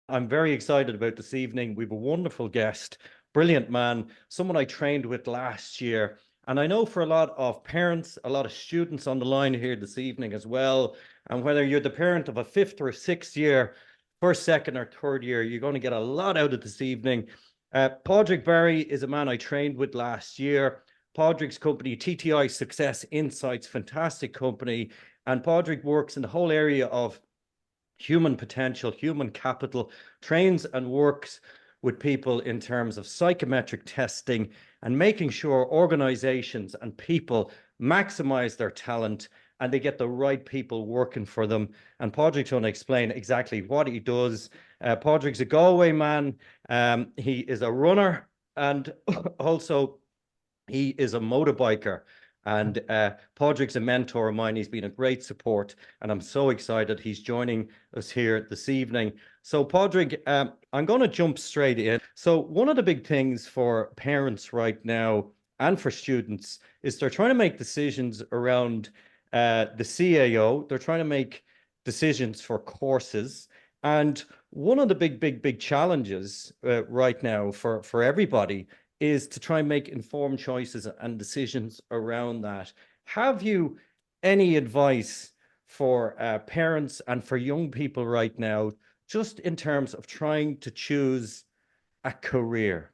I'm very excited about this evening. We have a wonderful guest, brilliant man, someone I trained with last year. And I know for a lot of parents, a lot of students on the line here this evening as well. And whether you're the parent of a fifth or sixth year, first, second, or third year, you're going to get a lot out of this evening. Podrick Barry is a man I trained with last year. Podrick's company, TTI Success Insights, fantastic company. And Podrick works in the whole area of human potential, human capital, trains and works with people in terms of psychometric testing and making sure organizations and people maximize their talent and they get the right people working for them. And Podrick's going to explain exactly what he does. Podrick's a Galway man. He is a runner and also he is a motorbiker. And Podrick's a mentor of mine. He's been a great support, and I'm so excited he's joining us here this evening. So, Podrick, I'm going to jump straight in. So, one of the big things for parents right now and for students is they're trying to make decisions around the CAO. They're trying to make decisions for courses. And one of the big challenges right now for everybody is to try and make informed choices and decisions around that. Have you any advice for parents and for young people right now, just in terms of trying to choose a career?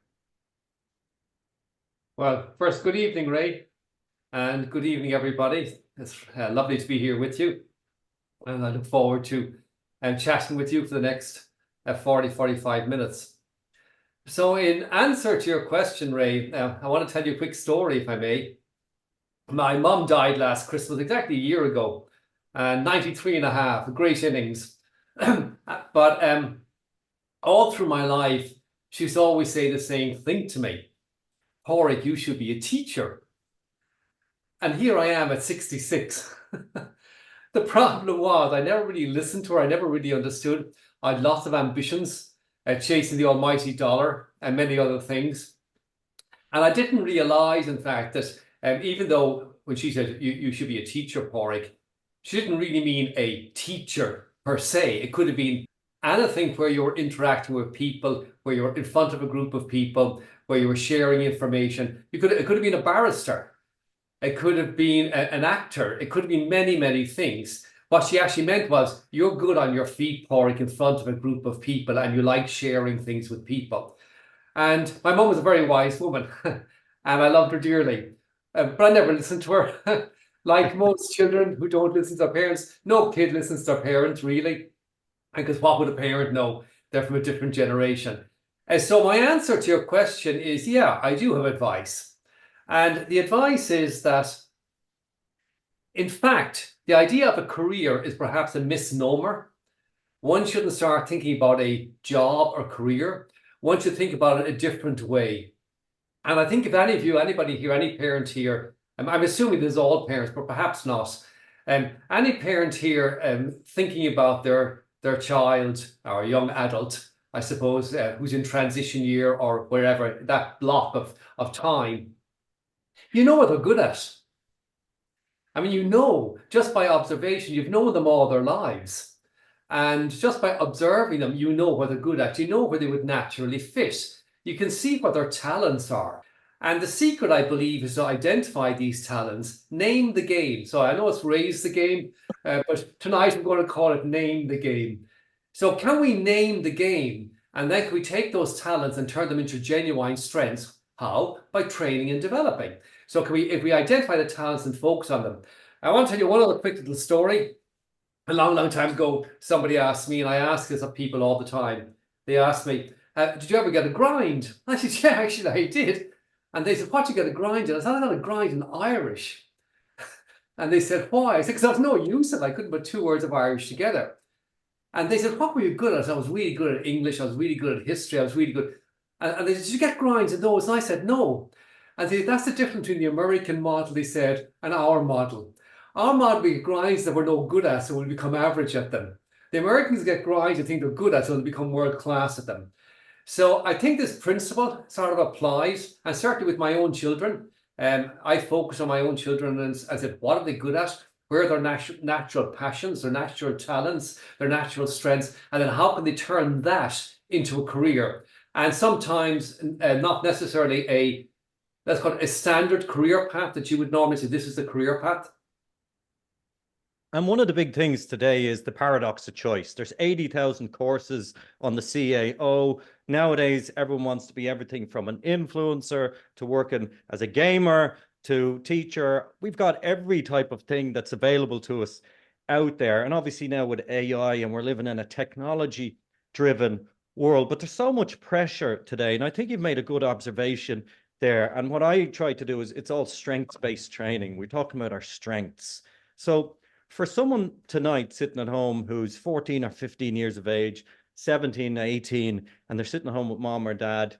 Well, first, good evening, Ray, and good evening, everybody. It's lovely to be here with you, and I look forward to chatting with you for the next 45 minutes. So in answer to your question, Ray, I want to tell you a quick story, if I may. My mum died last Christmas, exactly a year ago, 93 and a half, a great innings. But all through my life, she used to always say the same thing to me: Podrick, you should be a teacher. And here I am at 66. The problem was I never really listened to her. I never really understood. I had lots of ambitions, chasing the almighty dollar and many other things. And I didn't realize, in fact, that even though when she said, you should be a teacher, Podrick, she didn't really mean a teacher per se. It could have been anything where you were interacting with people, where you were in front of a group of people, where you were sharing information. It could have been a barrister. It could have been an actor. It could have been many things. What she actually meant was, you're good on your feet, Podrick, in front of a group of people, and you like sharing things with people. And my mum was a very wise woman, and I loved her dearly. But I never listened to her. Like most children who don't listen to their parents, no kid listens to their parents, really. Because what would a parent know? They're from a different generation. And so my answer to your question is, yeah, I do have advice. And the advice is that, in fact, the idea of a career is perhaps a misnomer. One shouldn't start thinking about a job or career. One should think about it a different way. And I think if any of you, anybody here, any parent here, I'm assuming this is all parents, but perhaps not. Any parent here thinking about their child or young adult, I suppose, who's in transition year or wherever, that block of time, you know what they're good at. I mean, you know, just by observation, you've known them all their lives. And just by observing them, you know what they're good at. You know where they would naturally fit. You can see what their talents are. And the secret, I believe, is to identify these talents, name the game. So I know it's Rayse the game, but tonight we're going to call it Name the Game. So can we name the game? And then can we take those talents and turn them into genuine strengths? How? By training and developing. So if we identify the talents and focus on them. I want to tell you one other quick little story. A long time ago, somebody asked me, and I ask this of people all the time. They asked me, did you ever get a grind? I said, yeah, actually I did. And they said, what did you get a grind in? I said, I got a grind in Irish. And they said, why? I said, because I was no use of it. I couldn't put two words of Irish together. And they said, what were you good at? I was really good at English. I was really good at history. I was really good. And they said, did you get grinds in those? And I said, no. And they said, that's the difference between the American model, they said, and our model. Our model, we get grinds that we're no good at, so we'll become average at them. The Americans get grinds they think they're good at, so they'll become world class at them. So I think this principle sort of applies, and certainly with my own children. I focus on my own children and I said, what are they good at? where are their natural passions, their natural talents, their natural strengths, and then how can they turn that into a career? And sometimes not necessarily let's call it a standard career path that you would normally say, this is the career path. And one of the big things today is the paradox of choice. There's 80,000 courses on the CAO. Nowadays, everyone wants to be everything from an influencer to working as a gamer to teacher. We've got every type of thing that's available to us out there. And obviously now with AI, and we're living in a technology-driven world, but there's so much pressure today. And I think you've made a good observation there. And what I try to do is it's all strengths-based training. We're talking about our strengths. So for someone tonight sitting at home who's 14 or 15 years of age, 17, 18, and they're sitting at home with mom or dad,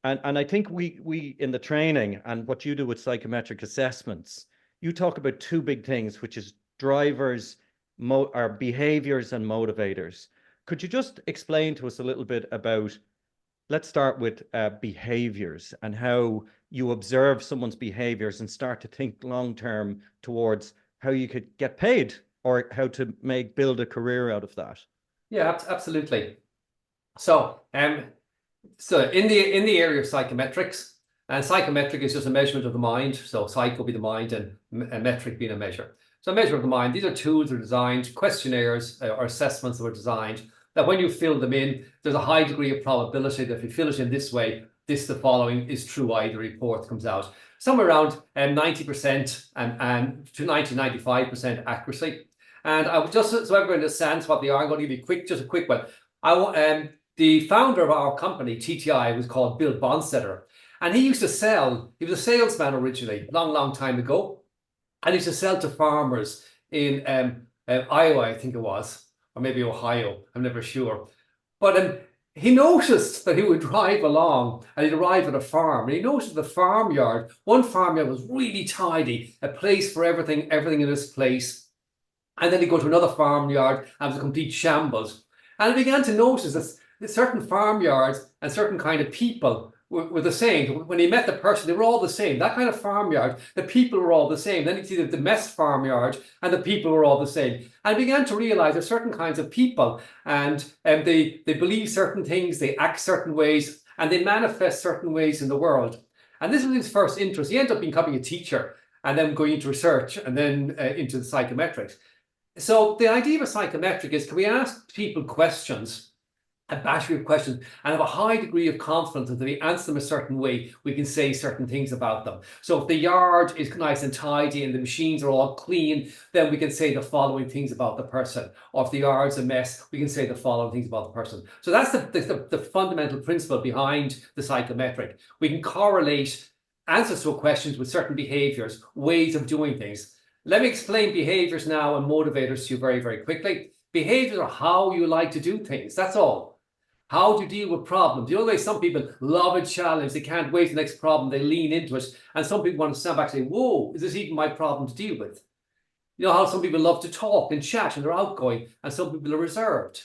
and I think we in the training and what you do with psychometric assessments, you talk about two big things, which is drivers, or behaviors and motivators. Could you just explain to us a little bit about, let's start with behaviors and how you observe someone's behaviors and start to think long-term towards how you could get paid or how to build a career out of that. Yeah, absolutely. So, so in the area of psychometrics, and psychometric is just a measurement of the mind. So psych will be the mind and a metric being a measure. So a measure of the mind, these are tools that are designed, questionnaires or assessments that were designed, that when you fill them in, there's a high degree of probability that if you fill it in this way, the following is true, the report comes out. Somewhere around 90% and to 95% accuracy. And I would just, so everyone understands what they are, I'm going to give you just a quick one. The founder of our company, TTI, was called Bill Bonstetter. And he used to sell, he was a salesman originally, long time ago. And he used to sell to farmers in Iowa, I think it was, or maybe Ohio, I'm never sure. But he noticed that he would drive along and he'd arrive at a farm. And he noticed the farmyard, one farmyard was really tidy, a place for everything in this place. And then he'd go to another farmyard and it was a complete shambles. And he began to notice that certain farmyards and certain kind of people were the same. When he met the person, they were all the same. That kind of farmyard, the people were all the same. Then he'd see the mess farmyard and the people were all the same. And he began to realize there's certain kinds of people and they believe certain things, they act certain ways, and they manifest certain ways in the world. And this was his first interest. He ended up becoming a teacher and then going into research and then into the psychometrics. So the idea of a psychometric is, can we ask people questions, a battery of questions, and have a high degree of confidence that if we answer them a certain way, we can say certain things about them. So if the yard is nice and tidy and the machines are all clean, then we can say the following things about the person. Or if the yard's a mess, we can say the following things about the person. So that's the fundamental principle behind the psychometric. We can correlate answers to questions with certain behaviors, ways of doing things. Let me explain behaviors now and motivators to you very quickly. Behaviors are how you like to do things. That's all. How do you deal with problems? You know the way some people love a challenge. They can't wait for the next problem. They lean into it. And some people want to stand back and say, whoa, is this even my problem to deal with? You know how some people love to talk and chat and they're outgoing and some people are reserved.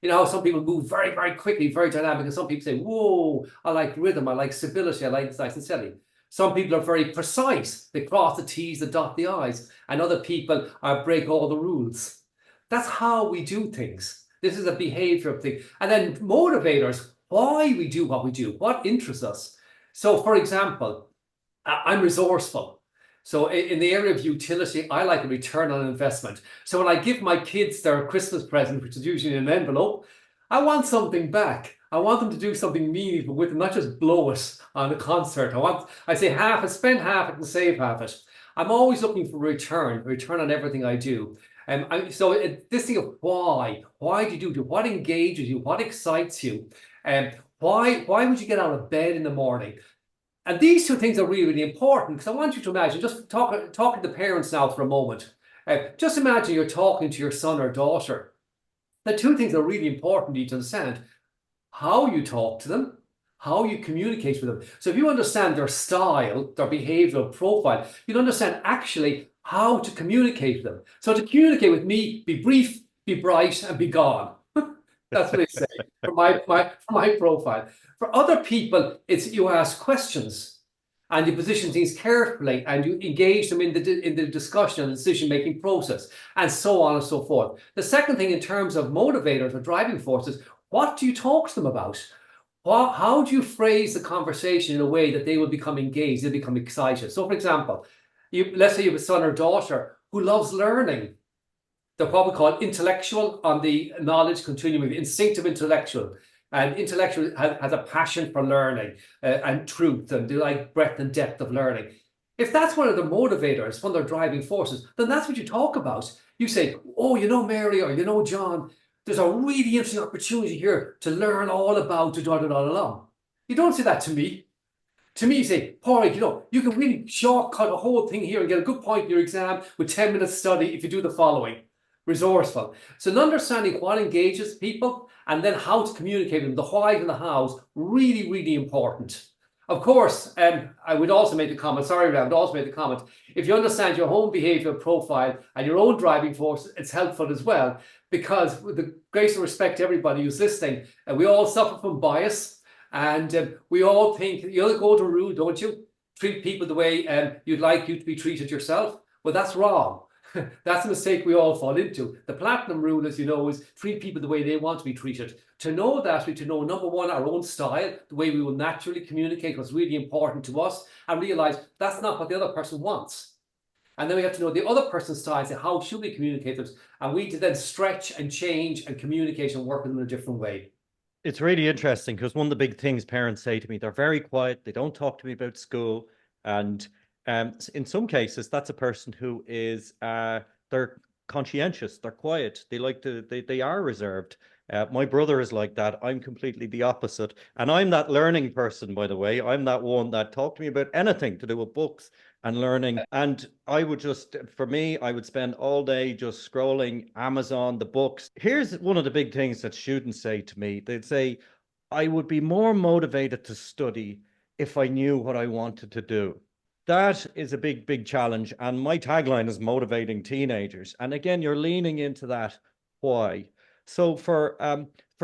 You know how some people move very quickly, very dynamic, and some people say, whoa, I like rhythm, I like stability, I like this nice and steady. Some people are very precise. They cross the T's, they dot the I's. And other people break all the rules. That's how we do things. This is a behavior thing. And then motivators, why we do what we do, what interests us. So for example, I'm resourceful. So in the area of utility, I like a return on investment. So when I give my kids their Christmas present, which is usually in an envelope, I want something back. I want them to do something meaningful with them, not just blow it on a concert. I say half it, spend half it and save half it. I'm always looking for a return on everything I do. So this thing of why do you do it? What engages you? What excites you? Why would you get out of bed in the morning? And these two things are really important, because I want you to imagine, just talking to parents now for a moment. Just imagine you're talking to your son or daughter. The two things are really important you need to understand: how you talk to them, how you communicate with them. So if you understand their style, their behavioral profile, you'll understand actually how to communicate with them. So to communicate with me, be brief, be bright, and be gone. That's what they say for my profile. For other people, it's you ask questions. and you position things carefully, and you engage them in the discussion and decision-making process, and so on and so forth. The second thing in terms of motivators or driving forces, what do you talk to them about? How do you phrase the conversation in a way that they will become engaged, they'll become excited? So, for example, let's say you have a son or daughter who loves learning. They're what we call intellectual on the knowledge continuum, instinctive intellectual. And intellectual has a passion for learning and truth, and they like breadth and depth of learning. If that's one of the motivators, one of their driving forces, then that's what you talk about. You say, oh, you know, Mary, or you know, John, there's a really interesting opportunity here to learn all about da. You don't say that to me. To me, you say, Podrick, you know, you can really shortcut a whole thing here and get a good point in your exam with 10 minutes study if you do the following. Resourceful. So an understanding what engages people and then how to communicate them, the why and the hows, really, really important. Of course, I would also make the comment, sorry, I would also make the comment, if you understand your own behavioural profile and your own driving force, it's helpful as well, because with the greatest respect to everybody who's listening, we all suffer from bias, and we all think, you know, the golden rule, don't you? Treat people the way you'd like you to be treated yourself. Well, that's wrong. That's a mistake we all fall into. The platinum rule, as you know, is treat people the way they want to be treated. To know that, we to know, number one, our own style, the way we will naturally communicate what's really important to us, and realize that's not what the other person wants. And then we have to know the other person's style, and say, how should we communicate this? And we need to then stretch and change and communicate and work with them in a different way. It's really interesting because one of the big things parents say to me, they're very quiet. They don't talk to me about school. And in some cases, that's a person who is, they're conscientious, they're quiet, they are reserved. My brother is like that. I'm completely the opposite. And I'm that learning person, by the way. I'm that one that talk to me about anything to do with books and learning. And I would just, for me, I would spend all day just scrolling Amazon, the books. Here's one of the big things that students say to me. They'd say, I would be more motivated to study if I knew what I wanted to do. That is a big, big challenge. And my tagline is motivating teenagers. And again, you're leaning into that why. So for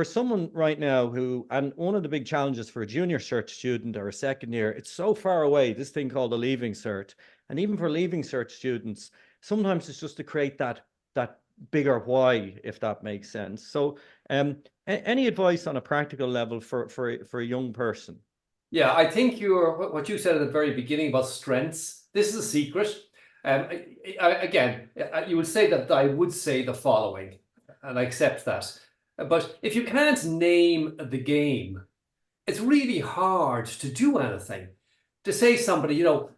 someone right now who, and one of the big challenges for a junior cert student or a second year, it's so far away, this thing called a leaving cert. And even for leaving cert students, sometimes it's just to create that bigger why, if that makes sense. So any advice on a practical level for a young person? Yeah, I think what you said at the very beginning about strengths, this is a secret. Again, you would say that I would say the following, and I accept that. But if you can't name the game, it's really hard to do anything. To say somebody, you know,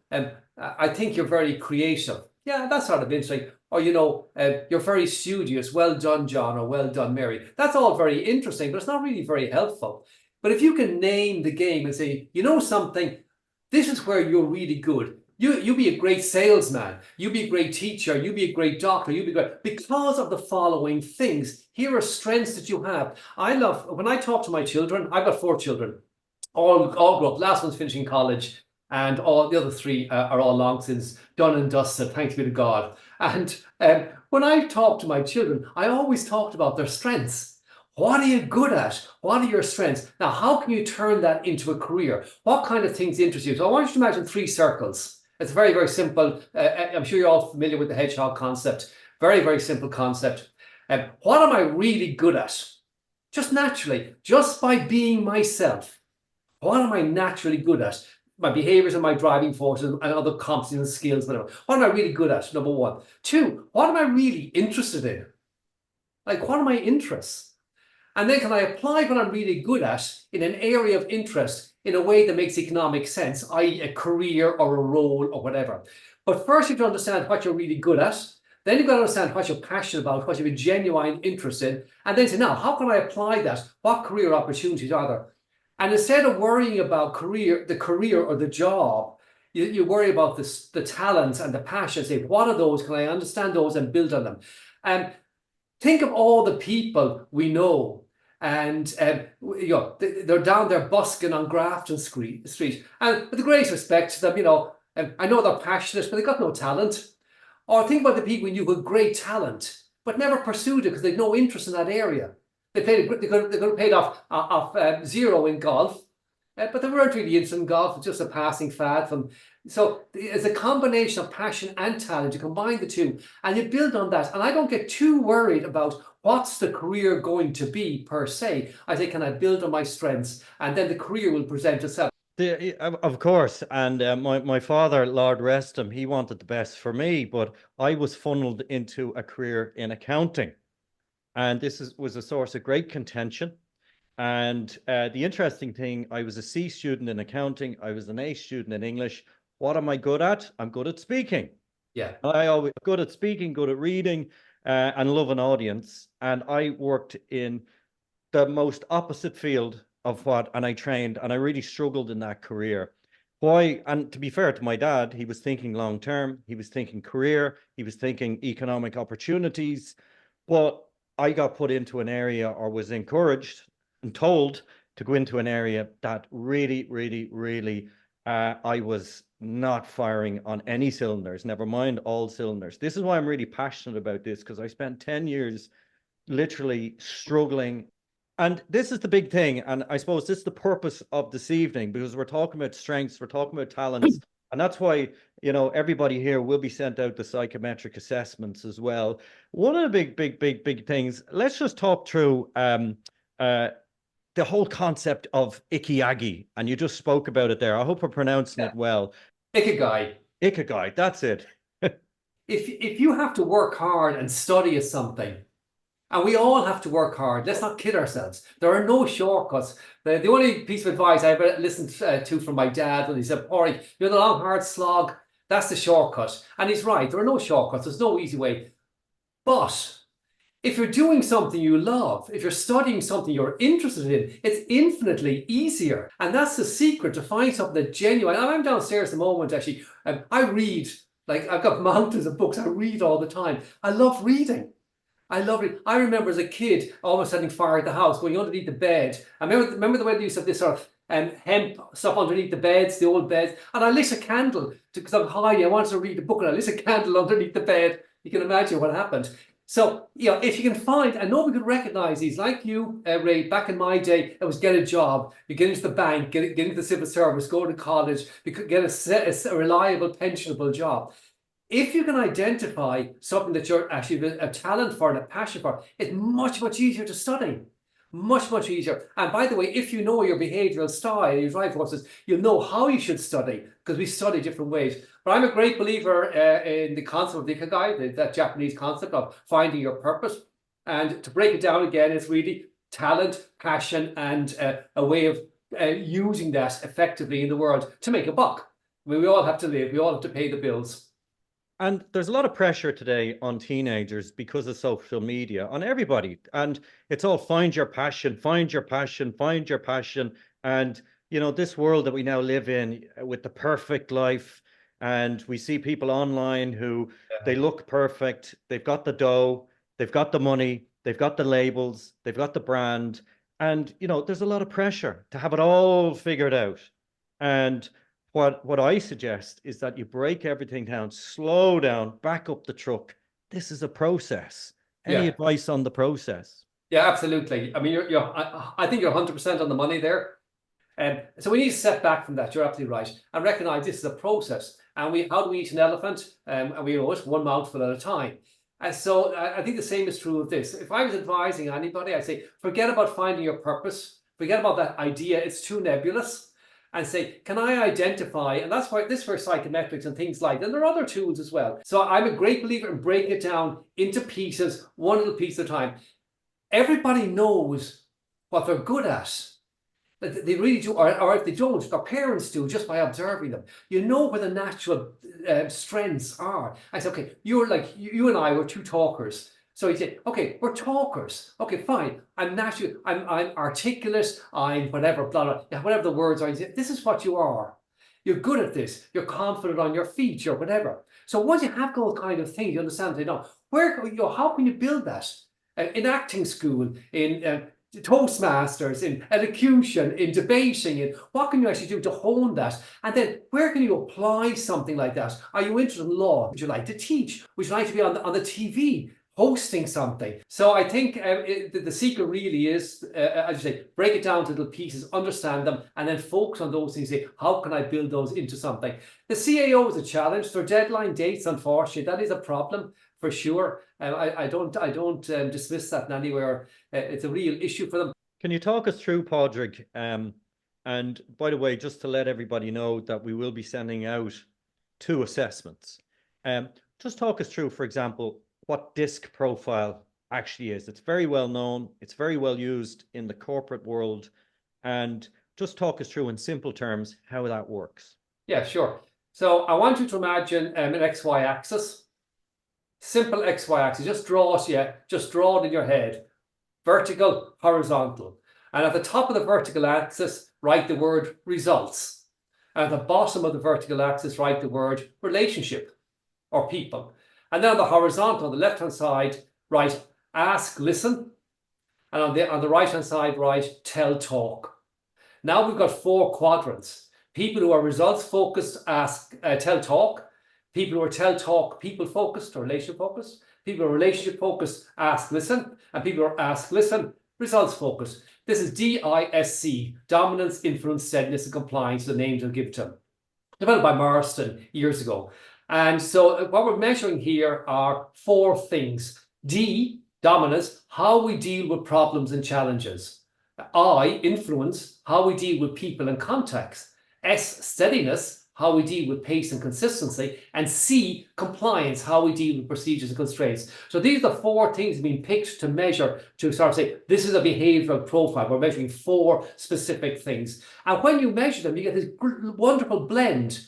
I think you're very creative. Yeah, that's sort of interesting. Or, you know, you're very studious. Well done, John, or well done, Mary. That's all very interesting, but it's not really very helpful. But if you can name the game and say, you know something, this is where you're really good. You'll be a great salesman. You'll be a great teacher. You'll be a great doctor. You'll be great because of the following things. Here are strengths that you have. I love, when I talk to my children, I've got 4 children, all grew up. Last one's finishing college, and all the other 3 are all long since done and dusted, thanks be to God. And when I talk to my children, I always talked about their strengths. What are you good at? What are your strengths? Now, how can you turn that into a career? What kind of things interest you? So I want you to imagine 3 circles. It's very, very simple. I'm sure you're all familiar with the hedgehog concept. Very, very simple concept. What am I really good at? Just naturally, just by being myself. What am I naturally good at? My behaviors and my driving forces and other competencies and skills, whatever. What am I really good at? Number 1. 2, what am I really interested in? Like, what are my interests? And then can I apply what I'm really good at in an area of interest in a way that makes economic sense, i.e. a career or a role or whatever. But first you have to understand what you're really good at. Then you've got to understand what you're passionate about, what you have a genuine interest in. And then say, now, how can I apply that? What career opportunities are there? And instead of worrying about the career or the job, you worry about the talents and the passion. Say, what are those? Can I understand those and build on them? And think of all the people we know. And you know, they're down there busking on Grafton Street. And with the greatest respect to them, you know, I know they're passionate, but they've got no talent. Or think about the people we knew with great talent, but never pursued it because they had no interest in that area. They could have paid off 0 in golf, but they weren't really interested in golf. It's just a passing fad from. So it's a combination of passion and talent. You combine the two and you build on that. And I don't get too worried about what's the career going to be per se. I say, can I build on my strengths? And then the career will present itself. Of course, and my father, Lord rest him, he wanted the best for me, but I was funneled into a career in accounting, and was a source of great contention. And the interesting thing, I was a C student in accounting, I was an A student in English. What am I good at? I'm good at speaking. Yeah. I always good at speaking, good at reading, and love an audience. And I worked in the most opposite field of and I trained, and I really struggled in that career. Why? And to be fair to my dad, he was thinking long term, he was thinking career, he was thinking economic opportunities. But I got put into an area, or was encouraged and told to go into an area that really, really, really, I was not firing on any cylinders, never mind all cylinders. This is why I'm really passionate about this, because I spent 10 years literally struggling. And this is the big thing. And I suppose this is the purpose of this evening, because we're talking about strengths, we're talking about talents. And that's why, everybody here will be sent out the psychometric assessments as well. One of the big things, let's just talk through the whole concept of ikigai. And you just spoke about it there. I hope we're pronouncing it well. Ikigai. Ikigai, that's it. If you have to work hard and study at something, and we all have to work hard. Let's not kid ourselves. There are no shortcuts. The only piece of advice I ever listened to from my dad when he said, Porrick, the long, hard slog, that's the shortcut. And he's right. There are no shortcuts. There's no easy way. But if you're doing something you love, if you're studying something you're interested in, it's infinitely easier. And that's the secret, to find something that's genuine. I'm downstairs at the moment, actually. I read. Like, I've got mountains of books. I read all the time. I love reading. I love it. I remember as a kid almost setting fire at the house, going underneath the bed. I remember the way they used to have this sort of hemp stuff underneath the beds, the old beds. And I lit a candle because I'm high. I wanted to read a book, and I lit a candle underneath the bed. You can imagine what happened. So, if you can find, and nobody could recognize these, like you, Ray, back in my day, it was get a job. You get into the bank, get into the civil service, go to college, you could get a reliable, pensionable job. If you can identify something that you're actually a talent for and a passion for, it's much, much easier to study. Much, much easier. And by the way, if you know your behavioral style, your drive forces, you'll know how you should study, because we study different ways. But I'm a great believer in the concept of ikigai, that Japanese concept of finding your purpose. And to break it down again, it's really talent, passion, and a way of using that effectively in the world to make a buck. I mean, we all have to live. We all have to pay the bills. And there's a lot of pressure today on teenagers because of social media, on everybody. And it's all find your passion, find your passion, find your passion. And, this world that we now live in with the perfect life, and we see people online who they look perfect. They've got the dough, they've got the money, they've got the labels, they've got the brand. And, there's a lot of pressure to have it all figured out. And what I suggest is that you break everything down, slow down, back up the truck. This is a process. Any advice on the process? Yeah, absolutely. I mean, I think you're 100% on the money there. So we need to step back from that. You're absolutely right, and recognize this is a process. And how do we eat an elephant? And we know it one mouthful at a time. And so I think the same is true of this. If I was advising anybody, I'd say, forget about finding your purpose. Forget about that idea. It's too nebulous. And say, can I identify? And that's why this for psychometrics and things like that. And there are other tools as well. So I'm a great believer in breaking it down into pieces, one little piece at a time. Everybody knows what they're good at. They really do, or if they don't, their parents do, just by observing them. You know where the natural strengths are. I say, okay, you're like, you and I were two talkers. So he said, okay, we're talkers. Okay, fine. I'm naturally, I'm articulate, I'm whatever, blah, blah, whatever the words are. He said, this is what you are. You're good at this. You're confident on your feet, or whatever. So once you have those kind of things, you understand, how can you build that? In acting school, in Toastmasters, in elocution, in debating, in what can you actually do to hone that? And then where can you apply something like that? Are you interested in law? Would you like to teach? Would you like to be on the TV? hosting something. So I think the secret really is, as you say, break it down to little pieces, understand them, and then focus on those things. Say, how can I build those into something? The CAO is a challenge. Their deadline dates, unfortunately, that is a problem for sure. I don't dismiss that in anywhere. It's a real issue for them. Can you talk us through, Podrick? And by the way, just to let everybody know that we will be sending out 2 assessments. Just talk us through, for example, what DISC profile actually is. It's very well known. It's very well used in the corporate world. And just talk us through in simple terms how that works. Yeah, sure. So I want you to imagine an XY axis. Simple XY axis. Just draw it in your head. Vertical, horizontal. And at the top of the vertical axis, write the word results. And at the bottom of the vertical axis, write the word relationship or people. And then on the horizontal, on the left-hand side, write ask, listen. And on the right-hand side, write tell, talk. Now we've got 4 quadrants. People who are results focused, ask, tell, talk. People who are tell, talk, people focused or relationship focused. People who are relationship focused, ask, listen. And people who are ask, listen, results focused. This is DISC, dominance, influence, steadiness, and compliance, the names I'll give to them. Developed by Marston years ago. And so what we're measuring here are 4 things. D, dominance, how we deal with problems and challenges. I, influence, how we deal with people and contexts. S, steadiness, how we deal with pace and consistency. And C, compliance, how we deal with procedures and constraints. So these are the 4 things being picked to measure, to sort of say, this is a behavioral profile. We're measuring 4 specific things. And when you measure them, you get this wonderful blend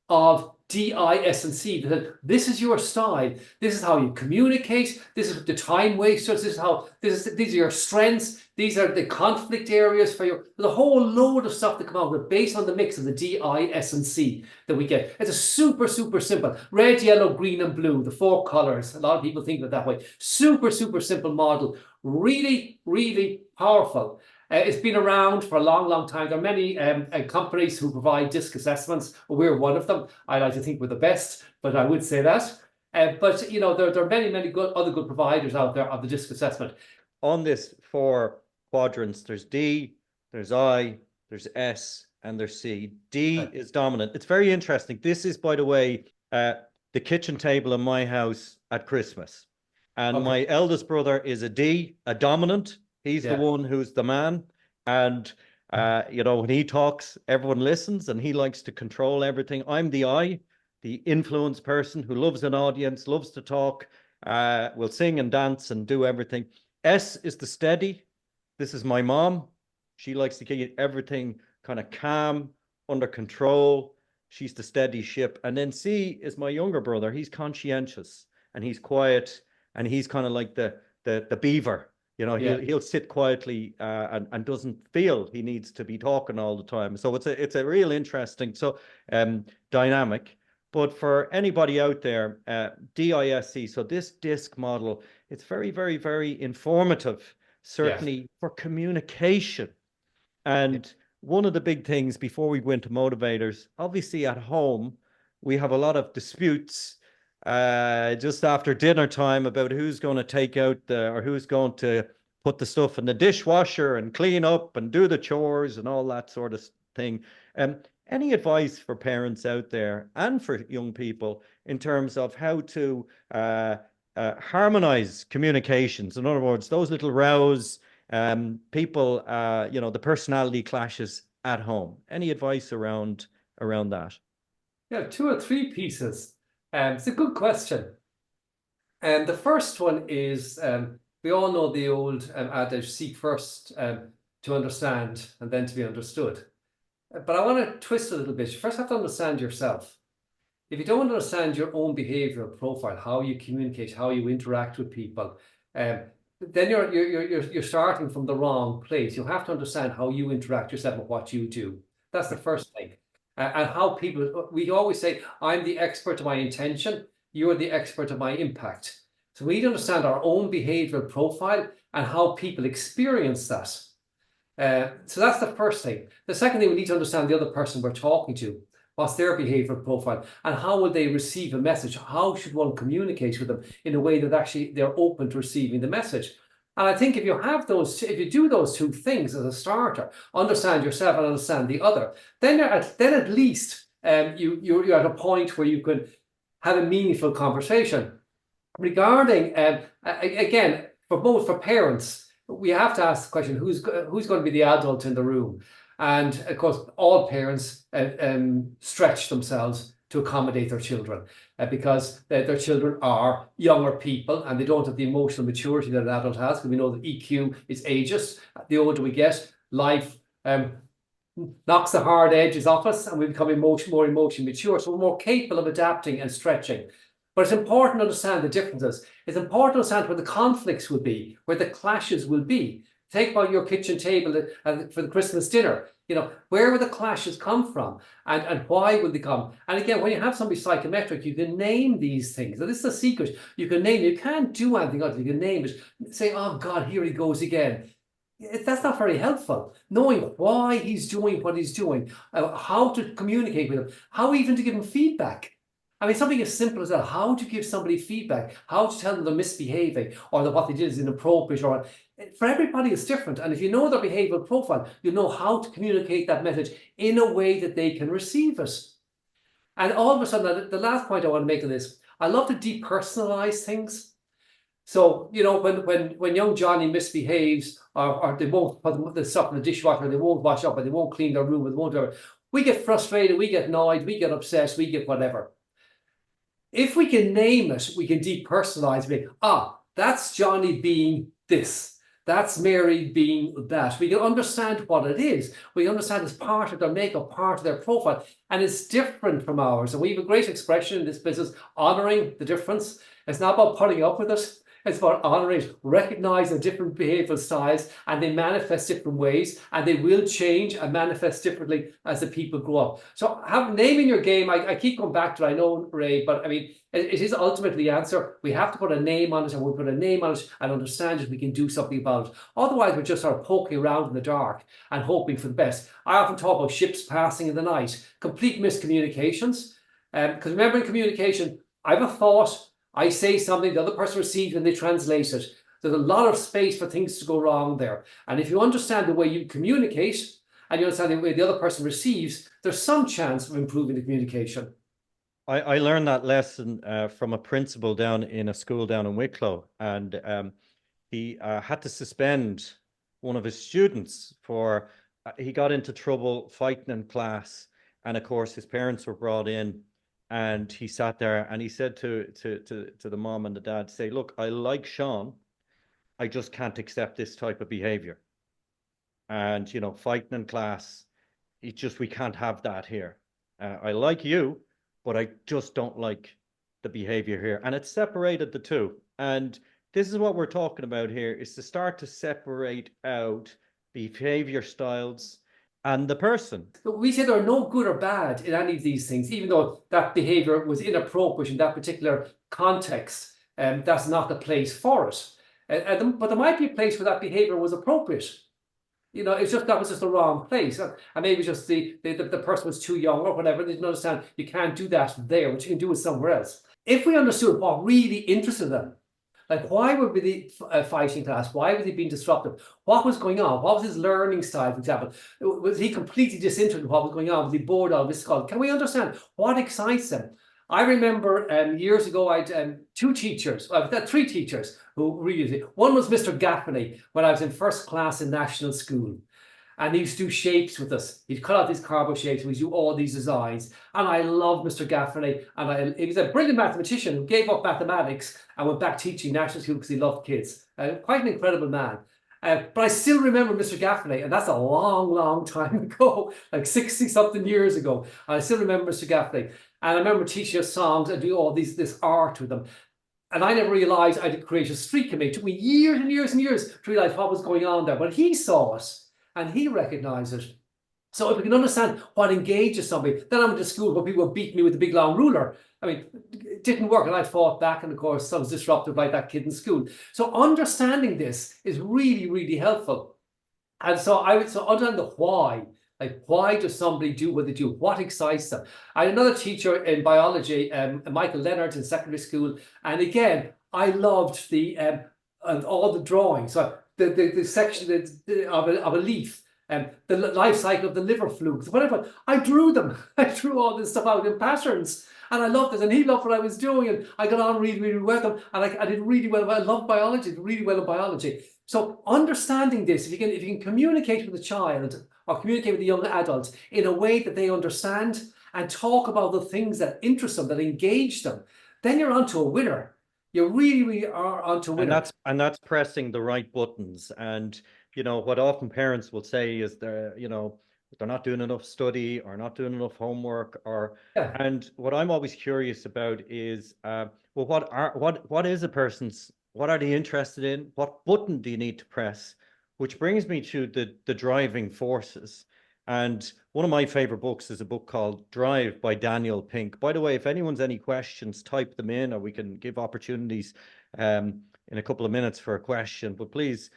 of D, I, S, and C. This is your style. This is how you communicate. This is the time wasters. These are your strengths. These are the conflict areas for you. There's a whole load of stuff to come out with based on the mix of the D, I, S, and C that we get. It's a super, super simple. Red, yellow, green, and blue, the 4 colors. A lot of people think of it that way. Super, super simple model. Really, really powerful. It's been around for a long, long time. There are many companies who provide DISC assessments. We're one of them. I like to think we're the best, but I would say that. But you know, there are many, many other good providers out there of the DISC assessment. On this 4 quadrants, there's D, there's I, there's S, and there's C. D is dominant. It's very interesting. This is, by the way, the kitchen table in my house at Christmas. And my eldest brother is a D, a dominant. He's the one who's the man. And, you know, when he talks, everyone listens and he likes to control everything. I'm the I, the influence person who loves an audience, loves to talk, will sing and dance and do everything. S is the steady. This is my mom. She likes to keep everything kind of calm, under control. She's the steady ship. And then C is my younger brother. He's conscientious and he's quiet and he's kind of like the beaver. You know, he'll sit quietly and doesn't feel he needs to be talking all the time. So it's a real interesting dynamic. But for anybody out there, DISC, so this DISC model, it's very, very, very informative, certainly for communication. And one of the big things before we go into motivators, obviously at home, we have a lot of disputes just after dinner time about who's going to take out or who's going to put the stuff in the dishwasher and clean up and do the chores and all that sort of thing. Any advice for parents out there and for young people in terms of how to harmonize communications? In other words, those little rows, people, you know, the personality clashes at home. Any advice around that? Yeah, 2 or 3 pieces. It's a good question. And the first one is, we all know the old adage, seek first to understand and then to be understood. But I want to twist a little bit. You first have to understand yourself. If you don't understand your own behavioral profile, how you communicate, how you interact with people, then you're starting from the wrong place. You have to understand how you interact yourself and what you do. That's the first thing. And how people, we always say, I'm the expert of my intention, you're the expert of my impact. So we need to understand our own behavioral profile and how people experience that. So that's the first thing. The second thing, we need to understand the other person we're talking to. What's their behavioral profile? And how will they receive a message? How should one communicate with them in a way that actually they're open to receiving the message? And I think if you do those two things as a starter, understand yourself and understand the other, then at least you're at a point where you can have a meaningful conversation. Regarding again, for parents, we have to ask the question: who's going to be the adult in the room? And of course, all parents stretch themselves to accommodate their children because their children are younger people and they don't have the emotional maturity that an adult has. Because we know that EQ is ageist. The older we get, life knocks the hard edges off us, and we become more emotionally mature. So we're more capable of adapting and stretching. But it's important to understand the differences. It's important to understand where the conflicts will be, where the clashes will be. Take about your kitchen table for the Christmas dinner. You know, where will the clashes come from, and why will they come? And again, when you have somebody psychometric, you can name these things. Now, this is a secret. You can name it. You can't do anything else. You can name it. Say, oh God, here he goes again. That's not very helpful. Knowing why he's doing what he's doing, how to communicate with him, how even to give him feedback. I mean, something as simple as that. How to give somebody feedback, how to tell them they're misbehaving or that what they did is inappropriate. Or for everybody, it's different. And if you know their behavioral profile, you know how to communicate that message in a way that they can receive it. And all of a sudden, the last point I want to make on this, I love to depersonalize things. So, you know, when young Johnny misbehaves or they won't put the stuff in the dishwasher, they won't wash up, or they won't clean their room, or they won't do it, we get frustrated, we get annoyed, we get upset, we get whatever. If we can name it, we can depersonalize it. That's Johnny being this. That's Mary being that. We can understand what it is. We understand it's part of their makeup, part of their profile, and it's different from ours. And we have a great expression in this business, honoring the difference. It's not about putting up with it. It's about honoring, recognizing different behavioral styles, and they manifest different ways, and they will change and manifest differently as the people grow up. So naming your game, I keep going back to it, I know, Ray, but I mean, it is ultimately the answer. We have to put a name on it, and we put a name on it and understand it, we can do something about it. Otherwise, we're just sort of poking around in the dark and hoping for the best. I often talk about ships passing in the night, complete miscommunications. Because remember, in communication, I have a thought, I say something, the other person receives and they translate it. There's a lot of space for things to go wrong there. And if you understand the way you communicate and you understand the way the other person receives, there's some chance of improving the communication. I learned that lesson from a principal down in a school down in Wicklow, and he had to suspend one of his students for he got into trouble fighting in class, and of course his parents were brought in. And he sat there and he said to the mom and the dad, say, look, I like Sean. I just can't accept this type of behavior. And, you know, fighting in class, we can't have that here. I like you, but I just don't like the behavior here. And it separated the two. And this is what we're talking about here, is to start to separate out behavior styles and the person. We say there are no good or bad in any of these things, even though that behavior was inappropriate in that particular context. That's not the place for it. But there might be a place where that behavior was appropriate. You know, that was just the wrong place. And maybe just the person was too young or whatever. They didn't understand you can't do that there, but you can do it somewhere else. If we understood what really interested them, like why were they fighting class? Why was he being disruptive? What was going on? What was his learning style, for example? Was he completely disinterested in what was going on? Was he bored out of his skull? Can we understand what excites him? I remember years ago, I had three teachers who really, one was Mr. Gaffney when I was in first class in national school. And he used to do shapes with us. He'd cut out these cardboard shapes. We'd do all these designs. And I loved Mr. Gaffney. And he was a brilliant mathematician who gave up mathematics and went back teaching national school because he loved kids. Quite an incredible man. But I still remember Mr. Gaffney, and that's a long, long time ago, like 60-something years ago. And I still remember Mr. Gaffney. And I remember teaching us songs and doing all this art with them. And I never realized I'd create a streak in me. It took me years and years and years to realize what was going on there. But he saw it. And he recognized it. So if we can understand what engages somebody, then I went to school where people would beat me with a big long ruler. I mean, it didn't work, and I fought back, and of course, I was disruptive like that kid in school. So understanding this is really, really helpful. And so understand the why. Like, why does somebody do what they do? What excites them? I had another teacher in biology, Michael Leonard, in secondary school, and again, I loved the all the drawings. So the section of a leaf, the life cycle of the liver flukes, whatever. I drew them. I drew all this stuff out in patterns. And I loved it, and he loved what I was doing, and I got on really, really well with him, and I did really well. I loved biology, did really well in biology. So understanding this, if you can communicate with a child or communicate with a young adult in a way that they understand and talk about the things that interest them, that engage them, then you're onto a winner. You really, really are onto a winner. And that's pressing the right buttons. And you know what often parents will say is they're not doing enough study or not doing enough homework or Yeah. and what I'm always curious about is well, what is a person's, what are they interested in? What button do you need to press? Which brings me to the driving forces. And one of my favorite books is a book called Drive by Daniel Pink. By the way, if anyone's any questions, type them in, or we can give opportunities in a couple of minutes for a question. But please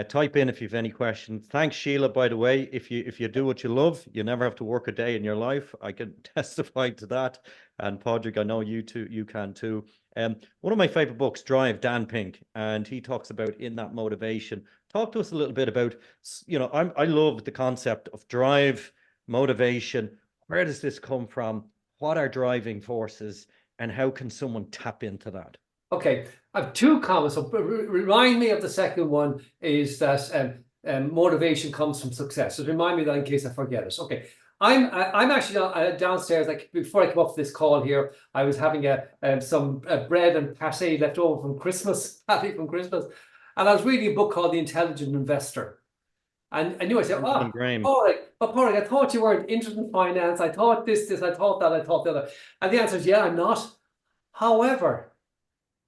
type in if you have any questions. Thanks, Sheila, by the way. If you do what you love, you never have to work a day in your life. I can testify to that. And Podrick, I know you can too. One of my favorite books, Drive, Dan Pink, and he talks about in that motivation. Talk to us a little bit about, I love the concept of drive, motivation. Where does this come from? What are driving forces, and how can someone tap into that? Okay, I have two comments. So remind me of the second one is that motivation comes from success. So remind me that in case I forget it. Okay, I'm actually downstairs. Like before I came up for this call here, I was having some bread and pâté left over from Christmas, happy from Christmas, and I was reading a book called The Intelligent Investor. And I knew I said, Podrick, I thought you weren't interested in finance. I thought this, I thought that, I thought the other. And the answer is, yeah, I'm not. However,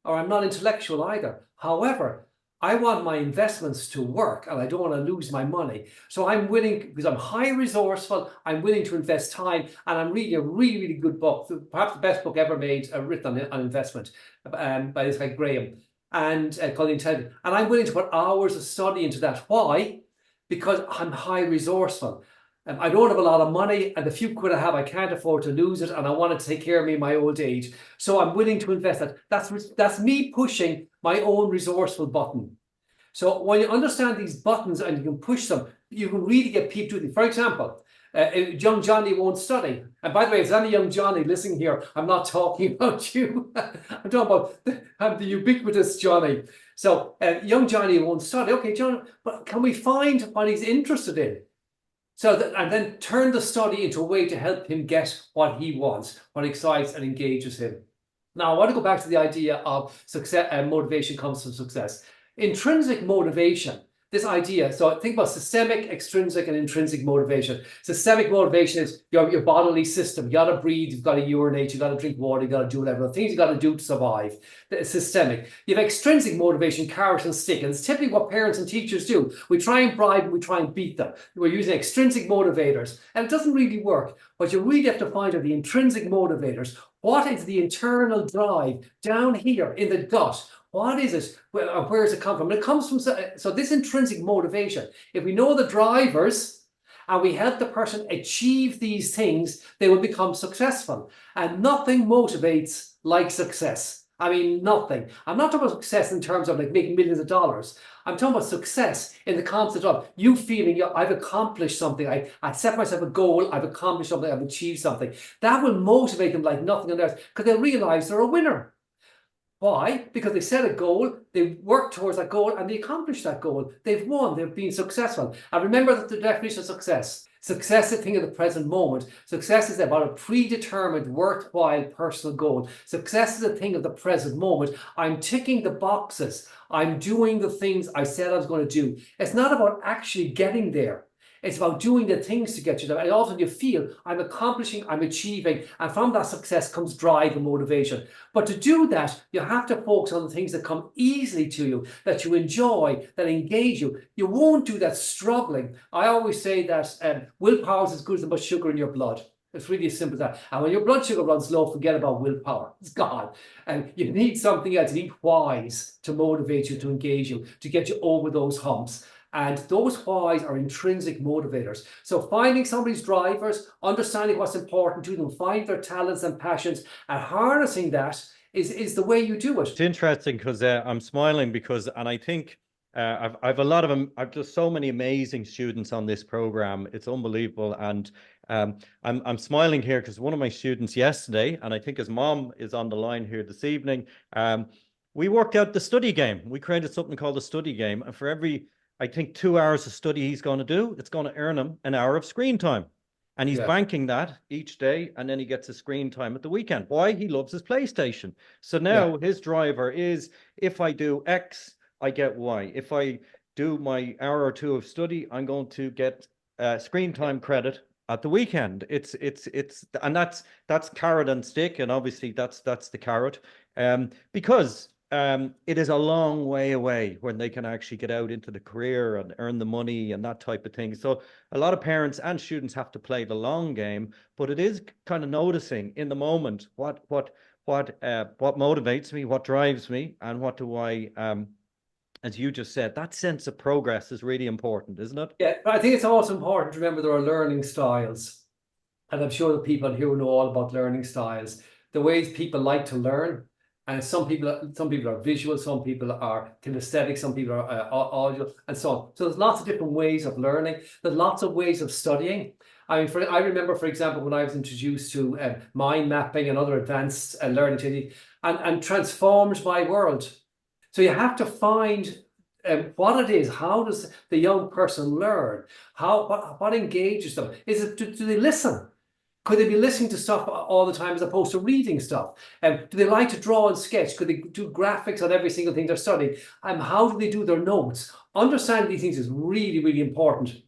or I'm not intellectual either. However, I want my investments to work and I don't want to lose my money. So I'm willing, because I'm high resourceful, I'm willing to invest time, and I'm reading a really, really good book, perhaps the best book ever made, written on investment by this guy Graham, and called The Intelligent. And I'm willing to put hours of study into that. Why? Because I'm high resourceful. I don't have a lot of money, and the few quid I have, I can't afford to lose it, and I want to take care of me in my old age. So I'm willing to invest that. That's me pushing my own resourceful button. So when you understand these buttons and you can push them, you can really get people to them. For example, young Johnny won't study. And by the way, if there's any young Johnny listening here, I'm not talking about you. I'm talking about the ubiquitous Johnny. So young Johnny won't study. Okay, John, but can we find what he's interested in? And then turn the study into a way to help him get what he wants, what excites and engages him. Now, I want to go back to the idea of success and motivation comes from success. Intrinsic motivation, this idea, so think about systemic, extrinsic, and intrinsic motivation. Systemic motivation is your bodily system. You got to breathe, you've got to urinate, you got to drink water, you got to do whatever, the things you got to do to survive. It's systemic. You have extrinsic motivation, carrot and stick, and it's typically what parents and teachers do. We try and bribe and we try and beat them. We're using extrinsic motivators, and it doesn't really work. What you really have to find are the intrinsic motivators. What is the internal drive down here in the gut? What is it? Where does it come from? It comes from, so this intrinsic motivation, if we know the drivers and we help the person achieve these things, they will become successful. And nothing motivates like success. I mean, nothing. I'm not talking about success in terms of like making millions of dollars. I'm talking about success in the concept of you feeling I've accomplished something. I set myself a goal. I've accomplished something. I've achieved something. That will motivate them like nothing on earth because they'll realize they're a winner. Why? Because they set a goal, they worked towards that goal, and they accomplished that goal. They've won, they've been successful. And remember that the definition of success. Success is a thing of the present moment. Success is about a predetermined, worthwhile personal goal. Success is a thing of the present moment. I'm ticking the boxes. I'm doing the things I said I was going to do. It's not about actually getting there. It's about doing the things to get you there. And often you feel, I'm accomplishing, I'm achieving, and from that success comes drive and motivation. But to do that, you have to focus on the things that come easily to you, that you enjoy, that engage you. You won't do that struggling. I always say that willpower is as good as much sugar in your blood. It's really as simple as that. And when your blood sugar runs low, forget about willpower. It's gone. And you need something else. You need whys to motivate you, to engage you, to get you over those humps. And those whys are intrinsic motivators. So finding somebody's drivers, understanding what's important to them, find their talents and passions, and harnessing that is the way you do it. It's interesting because I'm smiling because, and I think I've a lot of them. I've just so many amazing students on this program. It's unbelievable, and I'm smiling here because one of my students yesterday, and I think his mom is on the line here this evening. We worked out the study game. We created something called the study game, and for every, I think, 2 hours of study he's going to do, it's going to earn him an hour of screen time. And he's banking that each day, and then he gets his screen time at the weekend. Why? He loves his PlayStation. So now his driver is, if I do X, I get Y. If I do my hour or two of study, I'm going to get screen time credit at the weekend. And that's carrot and stick, and obviously that's the carrot. Because it is a long way away when they can actually get out into the career and earn the money and that type of thing. So a lot of parents and students have to play the long game, but it is kind of noticing in the moment what motivates me, what drives me, and what do I, as you just said, that sense of progress is really important, isn't it? Yeah, but I think it's also important to remember there are learning styles. And I'm sure the people here know all about learning styles, the ways people like to learn. And some people are visual, some people are kinesthetic, some people are audio, and so on. So there's lots of different ways of learning. There's lots of ways of studying. I mean, I remember, for example, when I was introduced to mind mapping and other advanced learning techniques, and transformed my world. So you have to find what it is. How does the young person learn? What engages them? Is it do they listen? Could they be listening to stuff all the time as opposed to reading stuff? Do they like to draw and sketch? Could they do graphics on every single thing they're studying? How do they do their notes? Understanding these things is really, really important.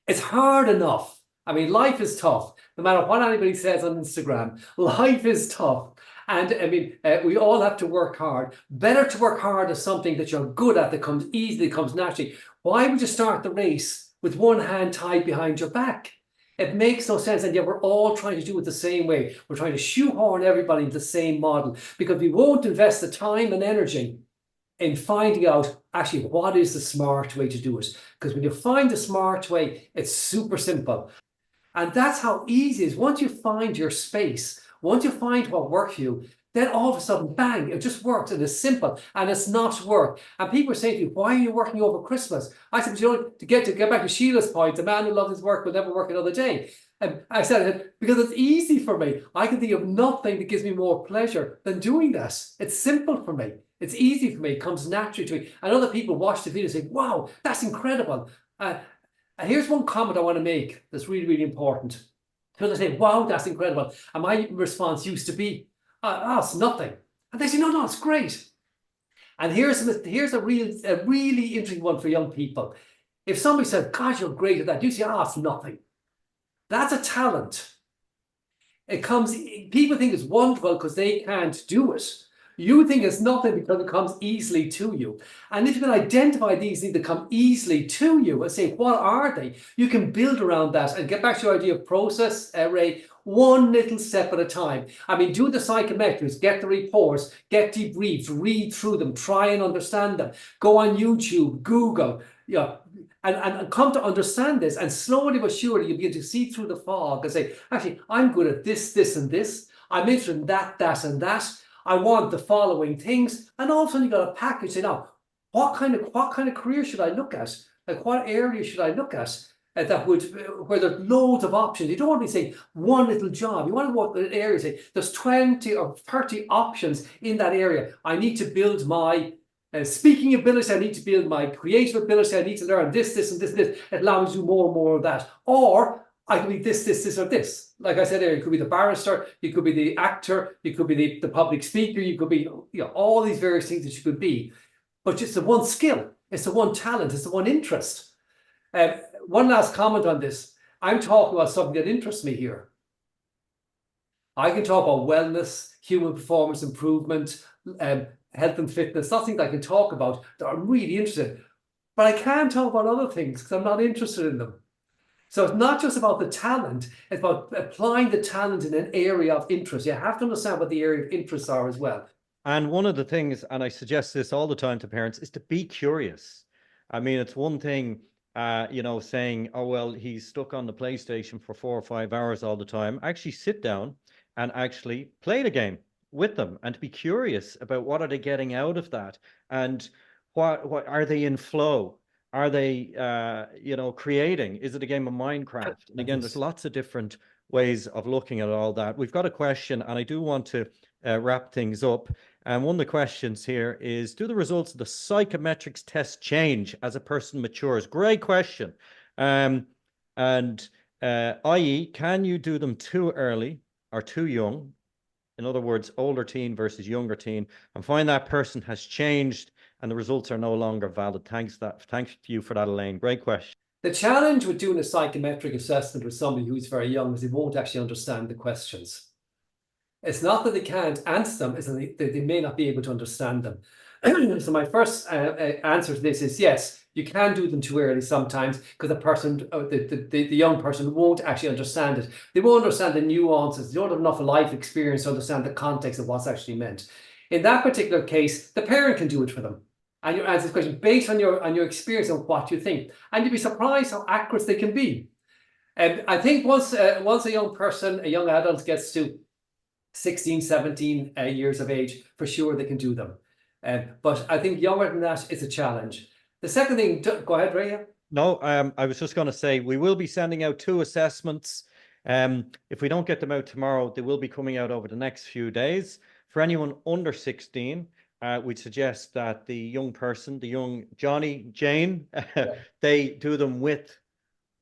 It's hard enough. I mean, life is tough. No matter what anybody says on Instagram, life is tough. And I mean, we all have to work hard. Better to work hard at something that you're good at, that comes easily, comes naturally. Why would you start the race with one hand tied behind your back? It makes no sense, and yet we're all trying to do it the same way. We're trying to shoehorn everybody into the same model because we won't invest the time and energy in finding out actually what is the smart way to do it. Because when you find the smart way, it's super simple. And that's how easy it is. Once you find your space, once you find what works for you, then all of a sudden, bang, it just works, and it's simple, and it's not work. And people are saying to me, why are you working over Christmas? I said, you know, to get back to Sheila's point, the man who loves his work will never work another day. And I said, because it's easy for me. I can think of nothing that gives me more pleasure than doing that. It's simple for me. It's easy for me. It comes naturally to me. And other people watch the video and say, wow, that's incredible. And here's one comment I want to make that's really, really important. Because I say, wow, that's incredible. And my response used to be, it's nothing. And they say, no, it's great. And here's a really interesting one for young people. If somebody said, God, you're great at that, you say, it's nothing. That's a talent. People think it's wonderful because they can't do it. You think it's nothing because it comes easily to you. And if you can identify these things that come easily to you and say, what are they? You can build around that and get back to your idea of process, Ray, one little step at a time. I mean, do the psychometrics, get the reports, get debriefs, read through them, try and understand them. Go on YouTube, Google, and come to understand this. And slowly but surely, you begin to see through the fog and say, actually, I'm good at this, this, and this. I'm interested in that, that, and that. I want the following things, and all of a sudden you got a package. Say, now, what kind of career should I look at? Like, what area should I look at where there's loads of options? You don't want to be saying one little job. You want to work in an area. Say there's 20 or 30 options in that area. I need to build my speaking ability. I need to build my creative ability. I need to learn this, this, and this, and this. It allows you more and more of that. Or I could be this, this, this, or this. Like I said earlier, you could be the barrister, you could be the actor, you could be the public speaker, you could be all these various things that you could be. But it's the one skill, it's the one talent, it's the one interest. One last comment on this. I'm talking about something that interests me here. I can talk about wellness, human performance improvement, health and fitness. That's things I can talk about that I'm really interested in. But I can't talk about other things because I'm not interested in them. So it's not just about the talent, it's about applying the talent in an area of interest. You have to understand what the area of interests are as well. And one of the things, and I suggest this all the time to parents, is to be curious. I mean, it's one thing, you know, saying, oh, well, he's stuck on the PlayStation for 4 or 5 hours all the time. Actually sit down and actually play the game with them and to be curious about what are they getting out of that, and what are they in flow? Are they, you know, creating? Is it a game of Minecraft? And again, there's lots of different ways of looking at all that. We've got a question, and I do want to wrap things up. And one of the questions here is, do the results of the psychometrics test change as a person matures? Great question. And i.e., can you do them too early or too young? In other words, older teen versus younger teen, and find that person has changed and the results are no longer valid. Thanks to you for that, Elaine. Great question. The challenge with doing a psychometric assessment with somebody who's very young is they won't actually understand the questions. It's not that they can't answer them, it's that they may not be able to understand them. So my first answer to this is yes, you can do them too early sometimes because the person, the young person won't actually understand it. They won't understand the nuances. They don't have enough life experience to understand the context of what's actually meant. In that particular case, the parent can do it for them. And you answer this question based on your experience and what you think. And you'd be surprised how accurate they can be. And I think once a young person, a young adult gets to 16, 17 years of age, for sure they can do them. But I think younger than that is a challenge. The second thing, go ahead, Ray. No, I was just going to say, we will be sending out 2 assessments. If we don't get them out tomorrow, they will be coming out over the next few days. For anyone under 16, we'd suggest that the young person, the young Johnny, Jane, they do them with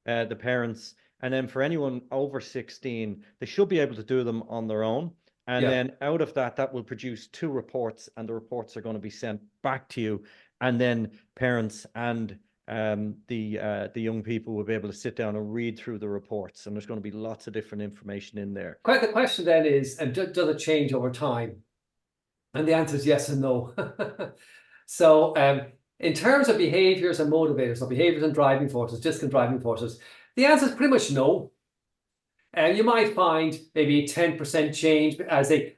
the parents. And then for anyone over 16, they should be able to do them on their own. And then out of that, that will produce 2 reports, and the reports are going to be sent back to you. And then parents and the young people will be able to sit down and read through the reports. And there's going to be lots of different information in there. Quite the question then is, does it change over time? And the answer is yes and no. So in terms of behaviors and motivators, so behaviors and driving forces, discrete driving forces, the answer is pretty much no. And you might find maybe 10% change as they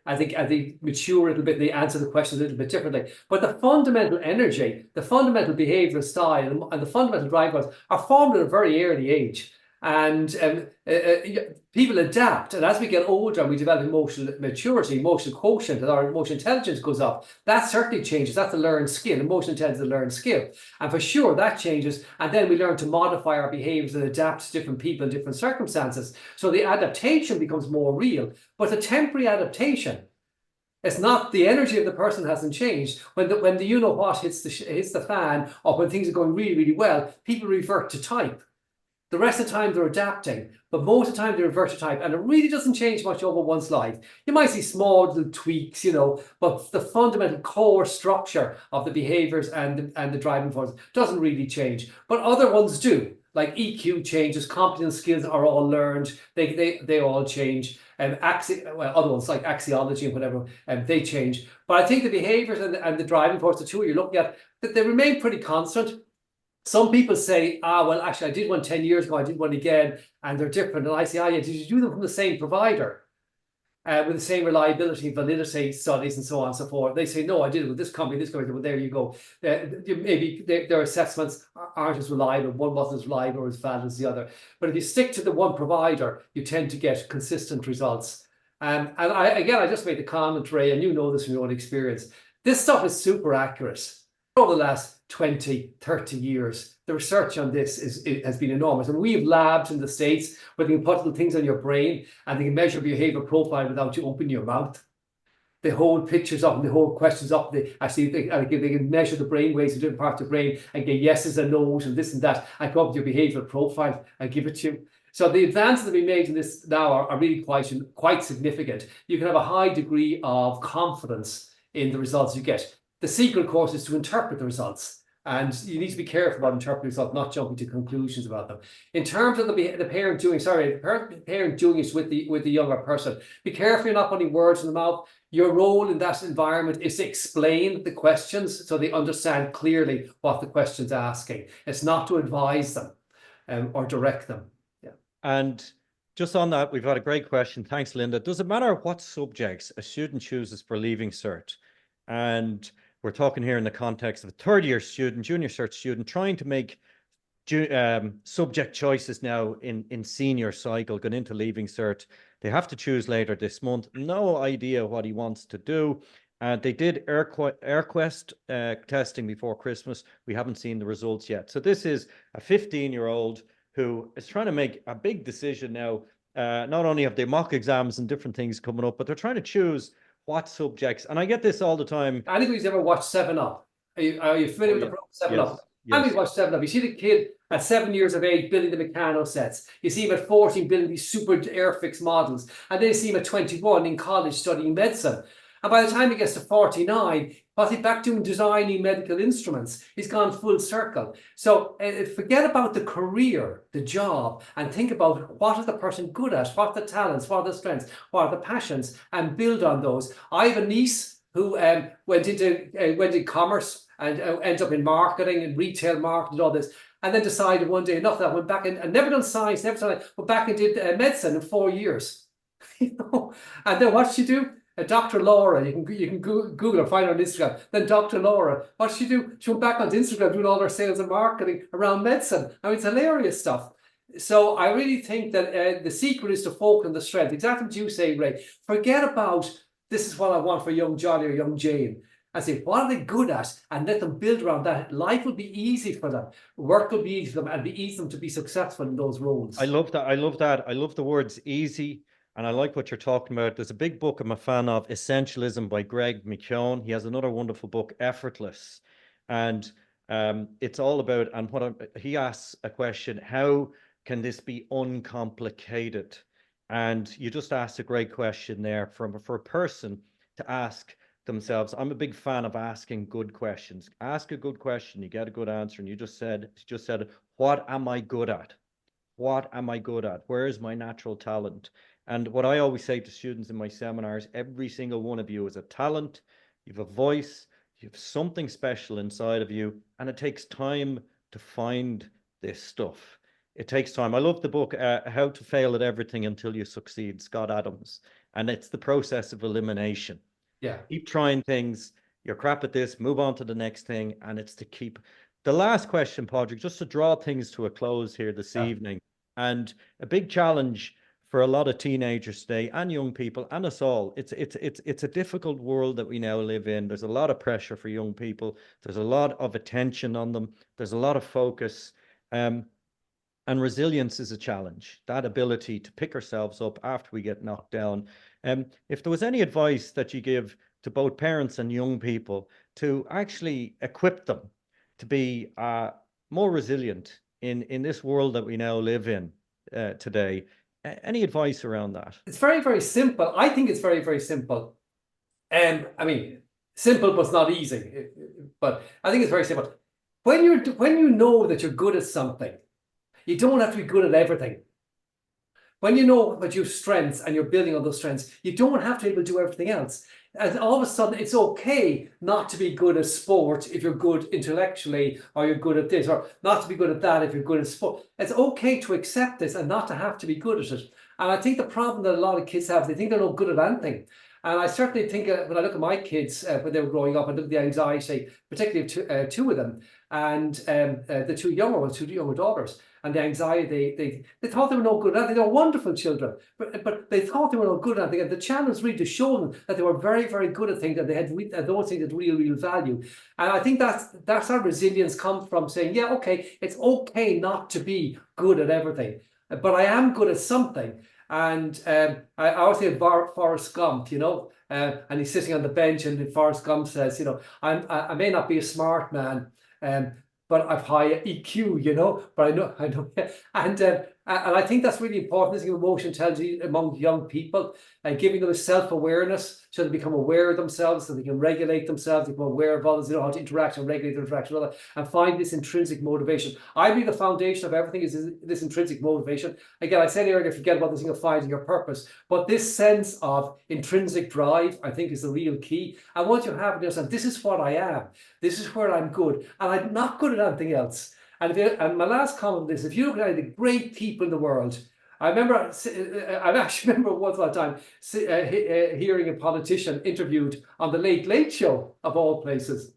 mature a little bit, they answer the question a little bit differently. But the fundamental energy, the fundamental behavioral style, and the fundamental drivers are formed at a very early age. And people adapt, and as we get older and we develop emotional maturity, emotional quotient, and our emotional intelligence goes up, that certainly changes. That's a learned skill. Emotional intelligence is a learned skill, and for sure that changes. And then we learn to modify our behaviors and adapt to different people and different circumstances. So the adaptation becomes more real, but a temporary adaptation. It's not the energy of the person hasn't changed. When the you know what hits the fan, or when things are going really, really well, people revert to type. The rest of the time they're adapting, but most of the time they revert to type, and it really doesn't change much over one's life. You might see small little tweaks, you know, but the fundamental core structure of the behaviors and the driving force doesn't really change. But other ones do, like EQ changes, competence skills are all learned. They all change. And other ones like axiology and whatever, they change. But I think the behaviors and the driving force, the two you're looking at, that they remain pretty constant. Some people say, well, actually, I did one 10 years ago, I did one again, and they're different. And I say, yeah, did you do them from the same provider? With the same reliability, validity studies, and so on and so forth. They say, no, I did it with this company, well, there you go. Maybe their assessments aren't as reliable. One wasn't as reliable or as valid as the other. But if you stick to the one provider, you tend to get consistent results. And I just made the comment, Ray, and you know this from your own experience. This stuff is super accurate. Over the last 20, 30 years, the research on this has been enormous. And we have labs in the States where they can put little things on your brain and they can measure behavior profile without you opening your mouth. They hold pictures up and they hold questions up. They can measure the brain waves of different parts of the brain and get yeses and nos and this and that, and come up with your behavioral profile and give it to you. So the advances that we made in this now are really quite significant. You can have a high degree of confidence in the results you get. The secret, of course, is to interpret the results. And you need to be careful about interpreting results, not jumping to conclusions about them. In terms of the parent doing, parent doing it with the younger person, be careful you're not putting words in the mouth. Your role in that environment is to explain the questions so they understand clearly what the question's asking. It's not to advise them or direct them. Yeah. And just on that, we've had a great question. Thanks, Linda. Does it matter what subjects a student chooses for Leaving Cert? And we're talking here in the context of a third-year student, junior cert student, trying to make subject choices now in senior cycle, going into leaving cert. They have to choose later this month. No idea what he wants to do. They did AirQuest testing before Christmas. We haven't seen the results yet. So this is a 15-year-old who is trying to make a big decision now. Not only have they mock exams and different things coming up, but they're trying to choose what subjects. And I get this all the time. Anybody's ever watched 7 Up? Are you familiar with the program 7 Yes. Up? Yes. Anybody watched 7 Up? You see the kid at 7 years of age building the Meccano sets. You see him at 14 building these super Airfix models. And then you see him at 21 in college studying medicine. And by the time he gets to 49, what's he back doing designing medical instruments? He's gone full circle. So forget about the career, the job, and think about what is the person good at, what are the talents, what are the strengths, what are the passions, and build on those. I have a niece who went into commerce and ended up in marketing and retail marketing and all this, and then decided one day enough that went back and never done science, never done, but back and did medicine in 4 years. You know, and then what did she do? Dr. Laura, you can Google her, find her on Instagram. Then Dr. Laura, what did she do? She went back onto Instagram doing all her sales and marketing around medicine. I mean, it's hilarious stuff. So I really think that the secret is to focus on the strength. Exactly what you say, Ray. Forget about this is what I want for young Johnny or young Jane. I say, what are they good at? And let them build around that. Life will be easy for them. Work will be easy for them, and be easy for them to be successful in those roles. I love that. I love that. I love the words easy. And I like what you're talking about. There's a big book I'm a fan of, Essentialism by Greg McKeown. He has another wonderful book, Effortless. And it's all about, and he asks a question, how can this be uncomplicated? And you just asked a great question there for a person to ask themselves. I'm a big fan of asking good questions. Ask a good question, you get a good answer. And you just said, what am I good at? What am I good at? Where is my natural talent? And what I always say to students in my seminars, every single one of you is a talent, you have a voice, you have something special inside of you, and it takes time to find this stuff. It takes time. I love the book, How to Fail at Everything Until You Succeed, Scott Adams. And it's the process of elimination. Yeah. Keep trying things. You're crap at this, move on to the next thing. And it's to keep. The last question, Podrick, just to draw things to a close here this evening. And a big challenge for a lot of teenagers today and young people and us all. It's a difficult world that we now live in. There's a lot of pressure for young people. There's a lot of attention on them. There's a lot of focus. And resilience is a challenge, that ability to pick ourselves up after we get knocked down. If there was any advice that you give to both parents and young people to actually equip them to be more resilient in this world that we now live in today, any advice around that? It's very, very simple. I think it's very, very simple. I mean, simple but not easy. But I think it's very simple. When you know that you're good at something, you don't have to be good at everything. When you know that you have strengths and you're building on those strengths, you don't have to be able to do everything else. And all of a sudden, it's okay not to be good at sport if you're good intellectually, or you're good at this, or not to be good at that if you're good at sport. It's okay to accept this and not to have to be good at it. And I think the problem that a lot of kids have, they think they're not good at anything. And I certainly think when I look at my kids when they were growing up, and look at the anxiety, particularly of two of them, and the two younger ones, two younger daughters, and the anxiety, they thought they were no good at it. They were wonderful children, but they thought they were no good at it. And the challenge really to show them that they were very, very good at things, that they had those things that real value. And I think that's how resilience comes from, saying, yeah, okay, it's okay not to be good at everything, but I am good at something. And I always think of Forrest Gump, you know, and he's sitting on the bench, and Forrest Gump says, you know, I may not be a smart man, but I've high EQ, you know, but I know, and I think that's really important. This emotional intelligence among young people, and giving them a self-awareness so they become aware of themselves, so they can regulate themselves, become aware of others, you know, how to interact and regulate their interaction with others, and find this intrinsic motivation. I believe the foundation of everything is this intrinsic motivation. Again, I said earlier, forget about this thing of finding your purpose, but this sense of intrinsic drive, I think, is the real key. And once you have it, this is what I am, this is where I'm good, and I'm not good at anything else. And my last comment is, if you look at the great people in the world, I remember, I actually remember once upon a time hearing a politician interviewed on the Late Late Show, of all places.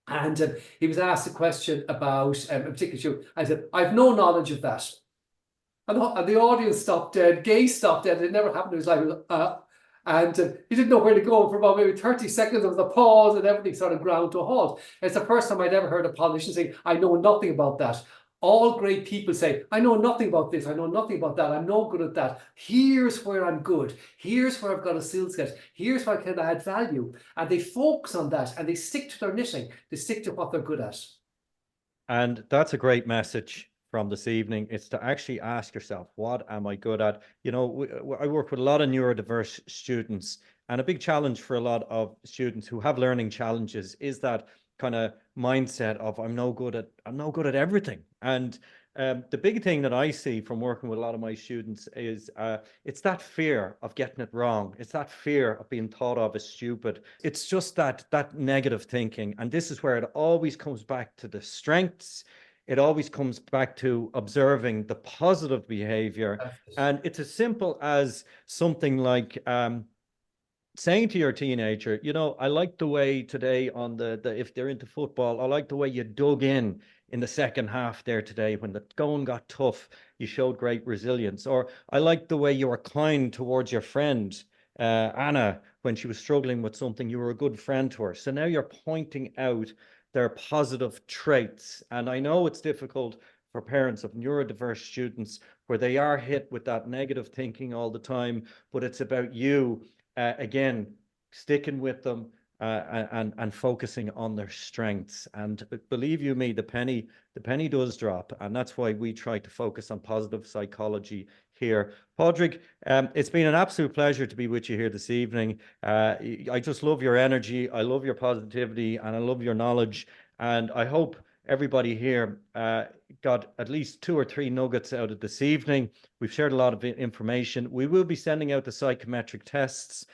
And he was asked a question about a particular issue. I said, I've no knowledge of that. And the audience stopped dead. Gay stopped dead. It never happened in his life. And he didn't know where to go for about maybe 30 seconds. There was a pause and everything sort of ground to a halt. It's the first time I'd ever heard a politician say, I know nothing about that. All great people say, I know nothing about this. I know nothing about that. I'm no good at that. Here's where I'm good. Here's where I've got a skill set. Here's where I can add value. And they focus on that and they stick to their knitting. They stick to what they're good at. And that's a great message from this evening. It's to actually ask yourself, what am I good at? You know, I work with a lot of neurodiverse students, and a big challenge for a lot of students who have learning challenges is that kind of mindset of I'm no good at everything. And the big thing that I see from working with a lot of my students is it's that fear of getting it wrong. It's that fear of being thought of as stupid. It's just that negative thinking. And this is where it always comes back to the strengths. It always comes back to observing the positive behavior. And it's as simple as something like saying to your teenager, you know, I like the way today on the if they're into football, I like the way you dug in the second half there today when the going got tough. You showed great resilience. Or I like the way you were kind towards your friend, Anna, when she was struggling with something. You were a good friend to her. So now you're pointing out their positive traits. And I know it's difficult for parents of neurodiverse students where they are hit with that negative thinking all the time, but it's about you, again, sticking with them and focusing on their strengths. And believe you me, the penny does drop. And that's why we try to focus on positive psychology here. Podrick, it's been an absolute pleasure to be with you here this evening. I just love your energy. I love your positivity and I love your knowledge. And I hope everybody here got at least 2 or 3 nuggets out of this evening. We've shared a lot of information. We will be sending out the psychometric tests.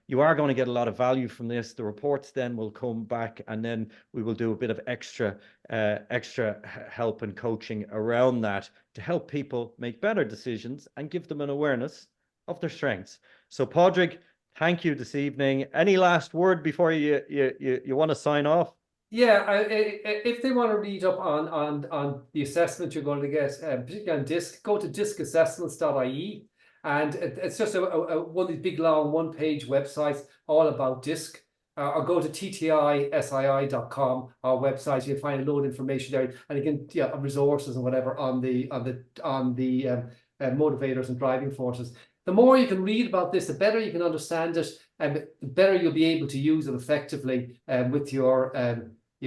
You are going to get a lot of value from this. The reports then will come back, and then we will do a bit of extra help and coaching around that to help people make better decisions and give them an awareness of their strengths. So Podrick, thank you this evening. Any last word before you want to sign off? Yeah, if they want to read up on the assessment you're going to get, particularly on DISC, go to discassessments.ie. And it's just one of these big, long, one-page websites all about DISC. Or go to ttisii.com, our website. You'll find a load of information there, and you can resources and whatever on the motivators and driving forces. The more you can read about this, the better you can understand it, and the better you'll be able to use it effectively with your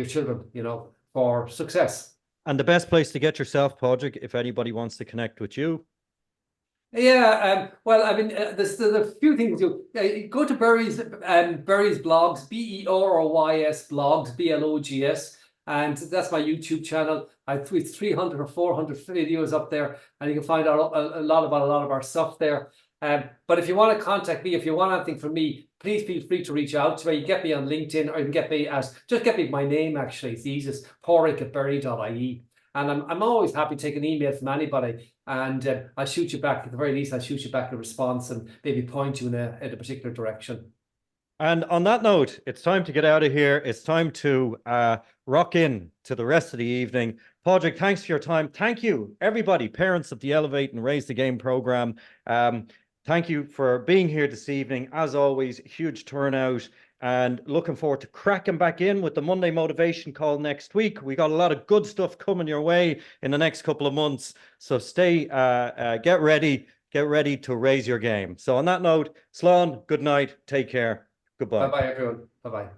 children, you know, for success. And the best place to get yourself, Podrick, if anybody wants to connect with you. Yeah, well, I mean, there's a few things. Go to Barry's blogs, BEROYS blogs, BLOGS, and that's my YouTube channel. I tweet 300 or 400 videos up there, and you can find out a lot about a lot of our stuff there. But if you want to contact me, if you want anything from me, please feel free to reach out to me. You get me on LinkedIn, or you can get me just get me my name. Actually, it's the easiest, Podrick@berry.ie. And I'm always happy to take an email from anybody, and I'll shoot you back. At the very least, I'll shoot you back a response and maybe point you in a particular direction. And on that note, it's time to get out of here. It's time to rock in to the rest of the evening. Podrick, thanks for your time. Thank you, everybody, parents of the Elevate and Raise the Game program. Thank you for being here this evening. As always, huge turnout. And looking forward to cracking back in with the Monday motivation call next week. We got a lot of good stuff coming your way in the next couple of months. So get ready to raise your game. So on that note, Slán, good night. Take care. Goodbye. Bye-bye, everyone. Bye-bye.